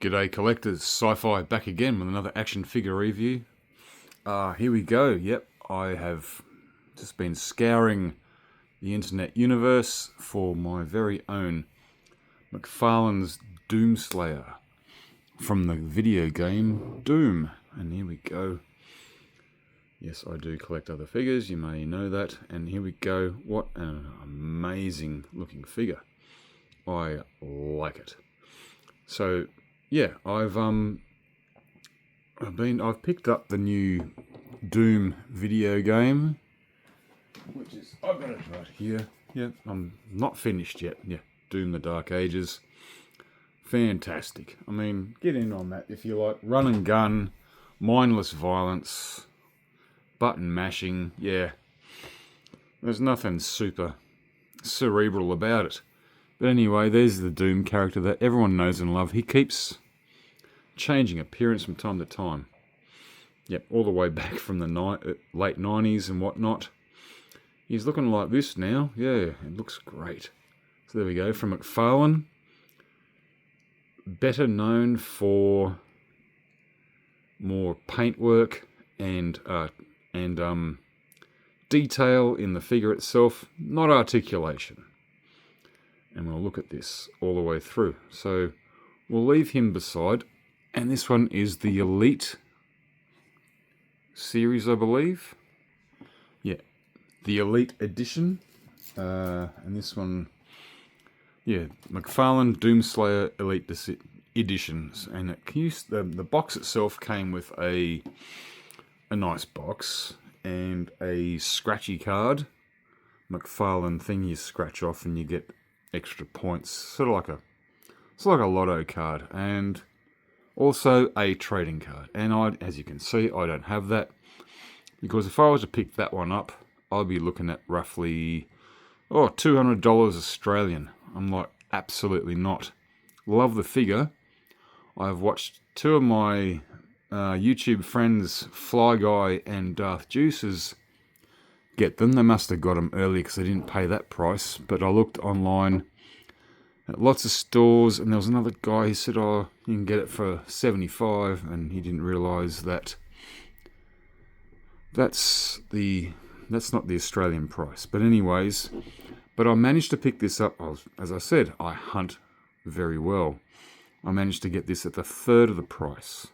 G'day collectors, Sci-Fi back again with another action figure review. Here we go. Yep, I have just been scouring the internet universe for my very own Mcfarlane's Doomslayer from the video game Doom. And here we go. Yes, I do collect other figures, you may know that. And here we go. What an amazing looking figure. I like it. So yeah, I've picked up the new Doom video game, which is, I've got it right here. Yeah, I'm not finished yet. Yeah, Doom the Dark Ages. Fantastic. I mean, get in on that if you like. Run and gun, mindless violence, button mashing. Yeah, there's nothing super cerebral about it. But anyway, there's the Doom character that everyone knows and loves. He keeps changing appearance from time to time. Yep, all the way back from the late 90s and whatnot. He's looking like this now. Yeah, it looks great. So there we go, from Mcfarlaine. Better known for more paintwork and detail in the figure itself, not articulation. And we'll look at this all the way through. So we'll leave him beside. And this one is the Elite series, I believe. Yeah, the Elite Edition. And this one, yeah, Mcfarlaine Doomslayer Elite Editions. And the box itself came with a nice box and a scratchy card. Mcfarlaine thing you scratch off and you get extra points, sort of like a lotto card, and also a trading card. And as you can see, I don't have that, because if I was to pick that one up, I'd be looking at roughly $200 Australian. I'm like, absolutely not. Love the figure. I've watched two of my YouTube friends, Fly Guy and Darth Juices, get them. They must have got them early because they didn't pay that price. But I looked online at lots of stores, and there was another guy who said, "Oh, you can get it for $75," and he didn't realise that that's not the Australian price. But anyways, I managed to pick this up. As I said, I hunt very well. I managed to get this at the third of the price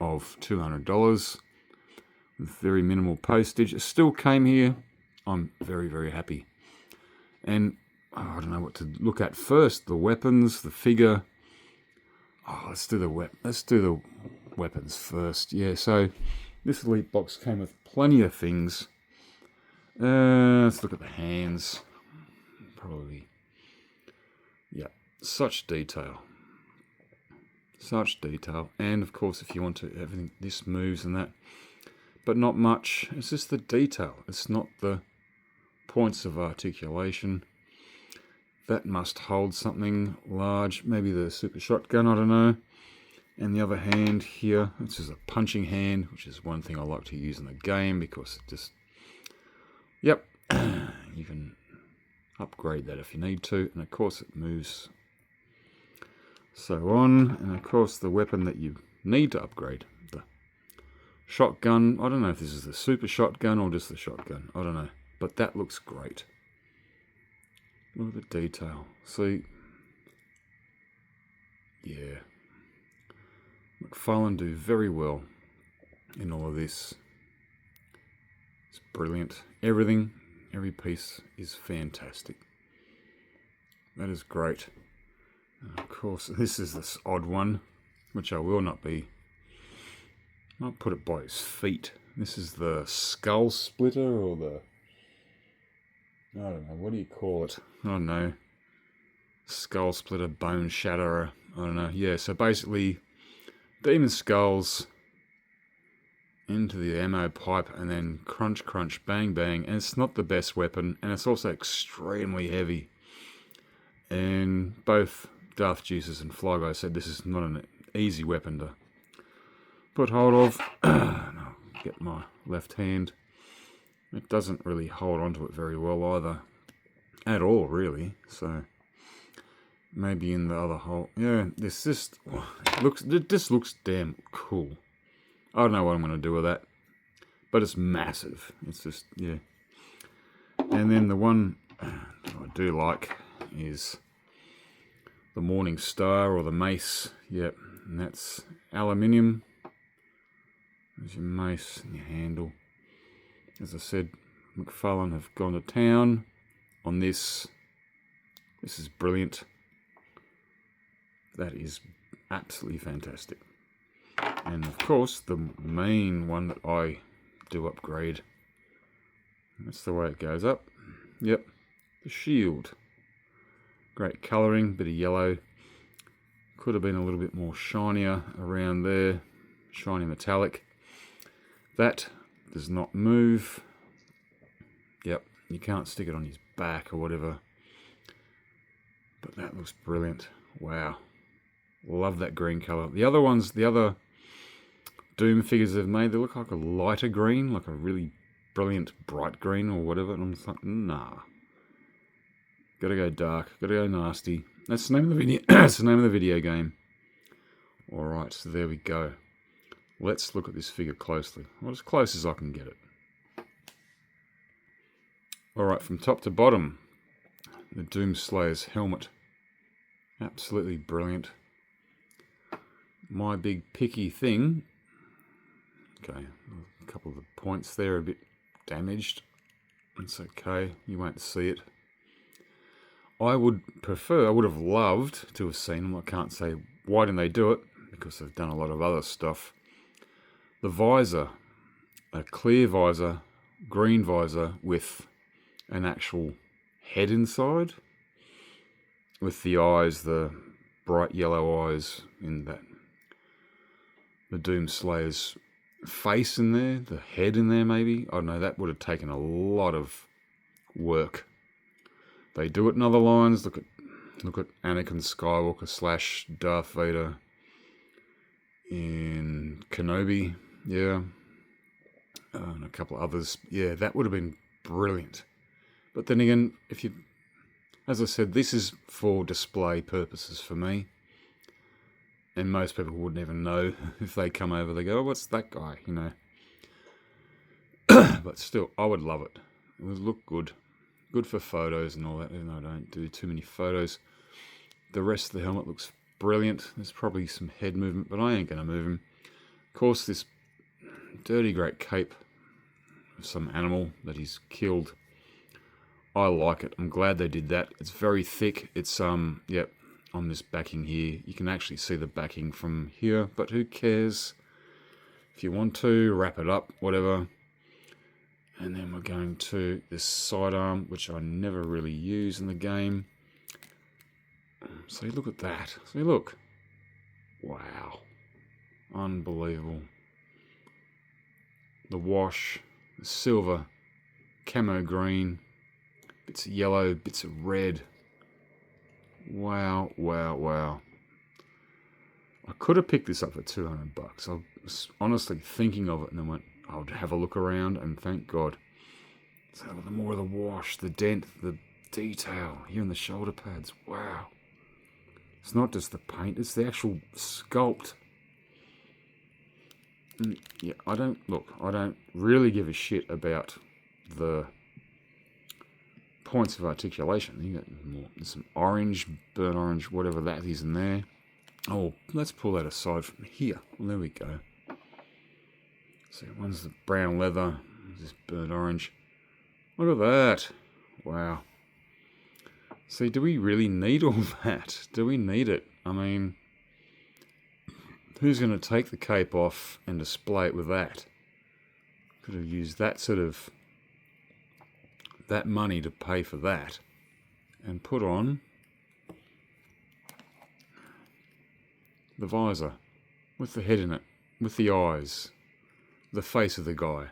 of $200. Very minimal postage. It still came here. I'm very, very happy. And I don't know what to look at first. The weapons, the figure. Let's do the weapons first. Yeah, so this Elite box came with plenty of things. Let's look at the hands. Probably. Yeah, such detail. Such detail. And of course, if you want to, everything, this moves and that. But not much. It's just the detail. It's not the points of articulation. That must hold something large. Maybe the super shotgun, I don't know. And the other hand here, this is a punching hand, which is one thing I like to use in the game because it just... Yep. You can upgrade that if you need to. And of course it moves so on. And of course the weapon that you need to upgrade. Shotgun, I don't know if this is the super shotgun or just the shotgun, I don't know, but that looks great. Look at the detail, see, yeah, Mcfarlaine do very well in all of this. It's brilliant, every piece is fantastic. That is great. And of course, this is this odd one, which I will not be. I'll put it by his feet. This is the skull splitter, or the... I don't know, what do you call it? I don't know. Skull splitter, bone shatterer. I don't know. Yeah, so basically, demon skulls into the ammo pipe, and then crunch, crunch, bang, bang. And it's not the best weapon, and it's also extremely heavy. And both Darth Juices and Fly Guy said this is not an easy weapon to put hold of. And I'll get my left hand. It doesn't really hold onto it very well either. At all, really. So Maybe in the other hole. Yeah, this just looks damn cool. I don't know what I'm going to do with that, but it's massive. It's just, yeah. And then the one I do like is the Morning Star or the mace. Yep, and that's aluminium. There's your mace and your handle. As I said, Mcfarlaine have gone to town on this. This is brilliant. That is absolutely fantastic. And of course, the main one that I do upgrade. That's the way it goes up. Yep, the shield. Great colouring, bit of yellow. Could have been a little bit more shinier around there. Shiny metallic. That does not move. Yep, you can't stick it on his back or whatever. But that looks brilliant. Wow. Love that green colour. The other ones, the other Doom figures they've made, they look like a lighter green, like a really brilliant bright green or whatever. And I'm just like, nah. Gotta go dark, gotta go nasty. That's the name of the video. That's the name of the video game. Alright, so there we go. Let's look at this figure closely. Well, as close as I can get it. Alright, from top to bottom, the Doomslayer's helmet. Absolutely brilliant. My big picky thing. Okay, a couple of the points there are a bit damaged. It's okay, you won't see it. I would have loved to have seen them. I can't say why didn't they do it, because they've done a lot of other stuff. The visor, a clear visor, green visor with an actual head inside, with the eyes, the bright yellow eyes in that. The Doomslayer's face in there, the head in there maybe. I don't know, that would have taken a lot of work. They do it in other lines. Look at Anakin Skywalker / Darth Vader in Kenobi, yeah. And a couple of others. Yeah, that would have been brilliant. But then again, as I said, this is for display purposes for me. And most people wouldn't even know if they come over. They go, oh, what's that guy, you know. But still, I would love it. It would look good. Good for photos and all that, even though I don't do too many photos. The rest of the helmet looks brilliant. There's probably some head movement, but I ain't going to move him. Of course, this dirty great cape of some animal that he's killed. I like it. I'm glad they did that. It's very thick. It's, yep, on this backing here. You can actually see the backing from here, but who cares? If you want to, wrap it up, whatever. And then we're going to this sidearm, which I never really use in the game. See, look at that. See, look. Wow. Unbelievable. The wash, the silver, camo green, bits of yellow, bits of red. Wow, wow, wow. I could have picked this up for $200. I was honestly thinking of it and then went, I would have a look around, and thank God. So the more of the wash, the dent, the detail here in the shoulder pads. Wow. It's not just the paint, it's the actual sculpt. And yeah, I don't really give a shit about the points of articulation. You got more, there's some orange, burnt orange, whatever that is in there. Oh, let's pull that aside from here. Well, there we go. So one's the brown leather, this burnt orange. Look at that. Wow. See, do we really need all that? Do we need it? I mean, who's going to take the cape off and display it with that? Could have used that money to pay for that and put on the visor with the head in it, with the eyes, the face of the guy.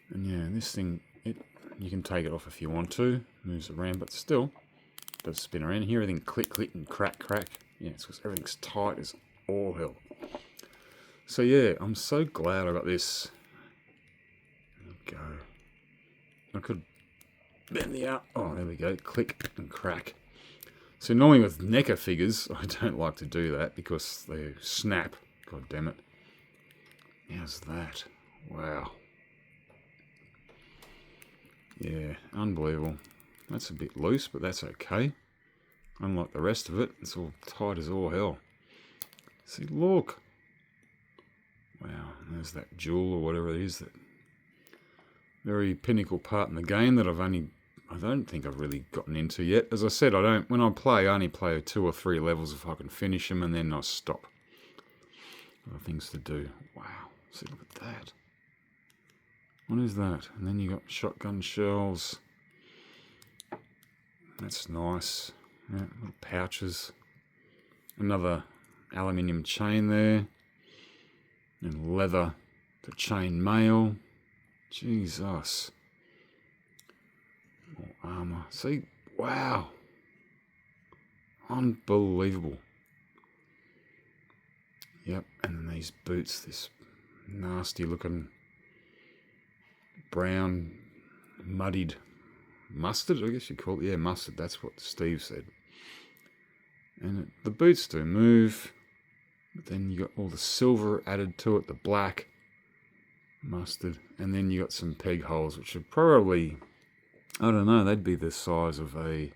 And yeah, this thing, you can take it off if you want to. Moves around, but still does spin around. Hear everything click, click, and crack, crack. Yeah, it's because everything's tight as all hell. So yeah, I'm so glad I got this. There we go. I could bend the out. Oh, there we go. Click and crack. So normally with NECA figures, I don't like to do that because they snap. God damn it. How's that? Wow. Yeah, unbelievable. That's a bit loose, but that's okay. Unlike the rest of it, it's all tight as all hell. See, look. Wow, there's that jewel or whatever it is. That very pinnacle part in the game that I don't think I've really gotten into yet. As I said, when I play, I only play 2 or 3 levels if I can finish them, and then I stop. Other things to do. Wow, see, look at that. What is that? And then you got shotgun shells. That's nice. Yeah, little pouches. Another aluminium chain there. And leather to chain mail. Jesus. More armour. See? Wow. Unbelievable. Yep, and then these boots, this nasty looking brown muddied mustard, I guess you call it. Yeah, mustard, that's what Steve said. And the boots do move, but then you got all the silver added to it, the black mustard, and then you got some peg holes, which are probably, I don't know, they'd be the size of a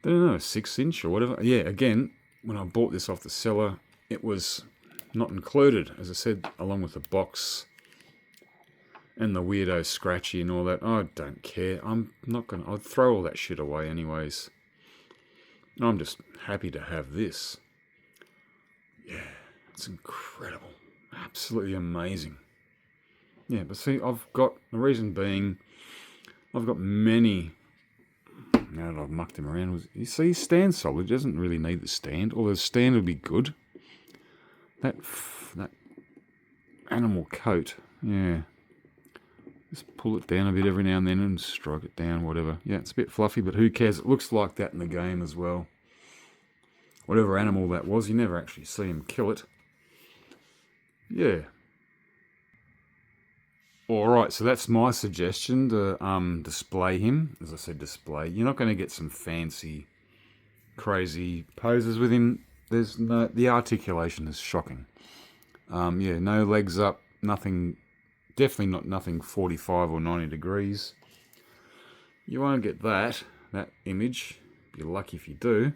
6-inch or whatever. Yeah, again, when I bought this off the seller, it was not included, as I said, along with the box and the weirdo scratchy and all that. I don't care. I'd throw all that shit away anyways. I'm just happy to have this. Yeah, it's incredible. Absolutely amazing. Yeah, but see, the reason being, I've got many, now that I've mucked him around, you see, he stands solid. He doesn't really need the stand, although the stand would be good. That animal coat, yeah. Just pull it down a bit every now and then and stroke it down, whatever. Yeah, it's a bit fluffy, but who cares? It looks like that in the game as well. Whatever animal that was, you never actually see him kill it. Yeah. Alright, so that's my suggestion to display him. As I said, display. You're not going to get some fancy, crazy poses with him. The articulation is shocking. Yeah, no legs up, nothing. Definitely nothing 45 or 90 degrees. You won't get that image. You're lucky if you do.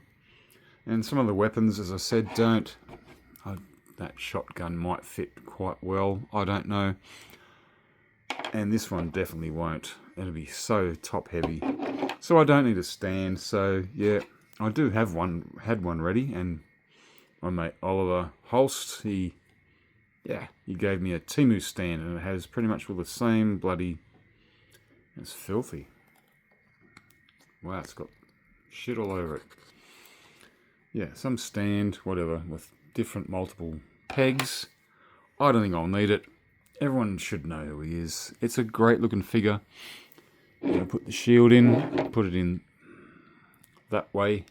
And some of the weapons, as I said, don't. That shotgun might fit quite well. I don't know. And this one definitely won't. It'll be so top heavy. So I don't need a stand. So yeah, I do have one. Had one ready, and my mate Oliver Holst, he gave me a Temu stand, and it has pretty much all the same bloody... It's filthy. Wow, it's got shit all over it. Yeah, some stand, whatever, with different multiple pegs. I don't think I'll need it. Everyone should know who he is. It's a great looking figure. You're going to put the shield in, put it in that way,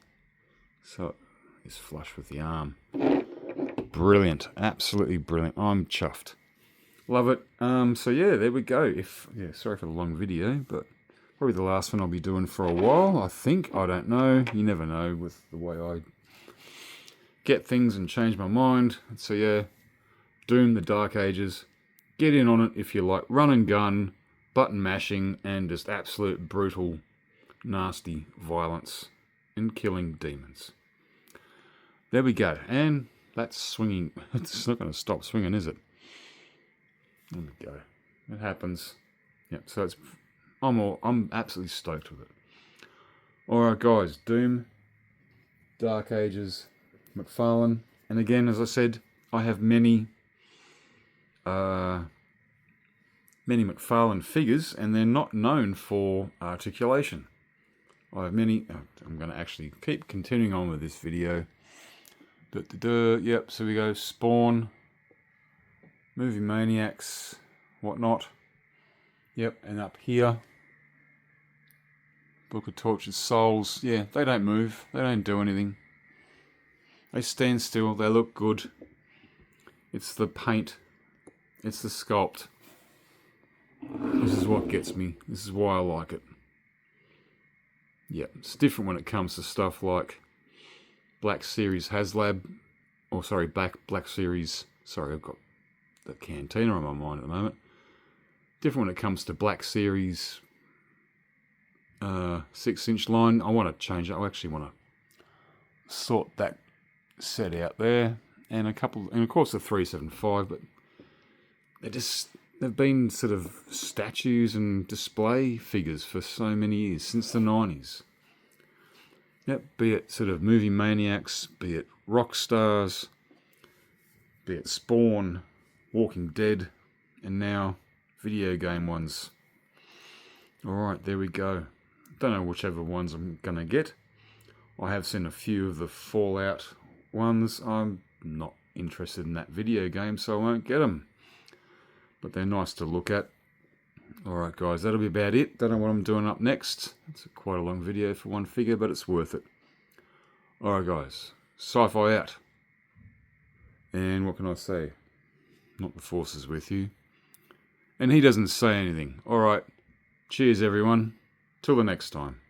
so it's flush with the arm. Brilliant, absolutely brilliant. I'm chuffed. Love it. So yeah, there we go. Sorry for the long video, but probably the last one I'll be doing for a while, I think. I don't know. You never know with the way I get things and change my mind. So yeah, Doom, the Dark Ages. Get in on it if you like run and gun, button mashing, and just absolute brutal, nasty violence and killing demons. There we go. And that's swinging. It's not going to stop swinging, is it? There we go. It happens. Yep. So I'm absolutely stoked with it. All right, guys. Doom, Dark Ages, Mcfarlaine, and again, as I said, I have many Mcfarlaine figures, and they're not known for articulation. I have many. I'm going to actually keep continuing on with this video. Yep, so we go Spawn, Movie Maniacs, whatnot. Yep, and up here, Book of Tortured Souls. Yeah, they don't move. They don't do anything. They stand still. They look good. It's the paint. It's the sculpt. This is what gets me. This is why I like it. Yeah, it's different when it comes to stuff like Black Series HasLab, or sorry, Black Series, sorry, I've got the Cantina on my mind at the moment. Different when it comes to Black Series 6-inch line. I want to change it. I actually want to sort that set out there, and of course the 375, but they've been sort of statues and display figures for so many years, since the 90s. Yep, be it sort of movie maniacs, be it rock stars, be it Spawn, Walking Dead, and now video game ones. Alright, there we go. Don't know whichever ones I'm going to get. I have seen a few of the Fallout ones. I'm not interested in that video game, so I won't get them. But they're nice to look at. Alright guys, that'll be about it. Don't know what I'm doing up next. It's quite a long video for one figure, but it's worth it. Alright guys, Sci-Fi out. And what can I say? Not the Force is with you. And he doesn't say anything. Alright, cheers everyone. Till the next time.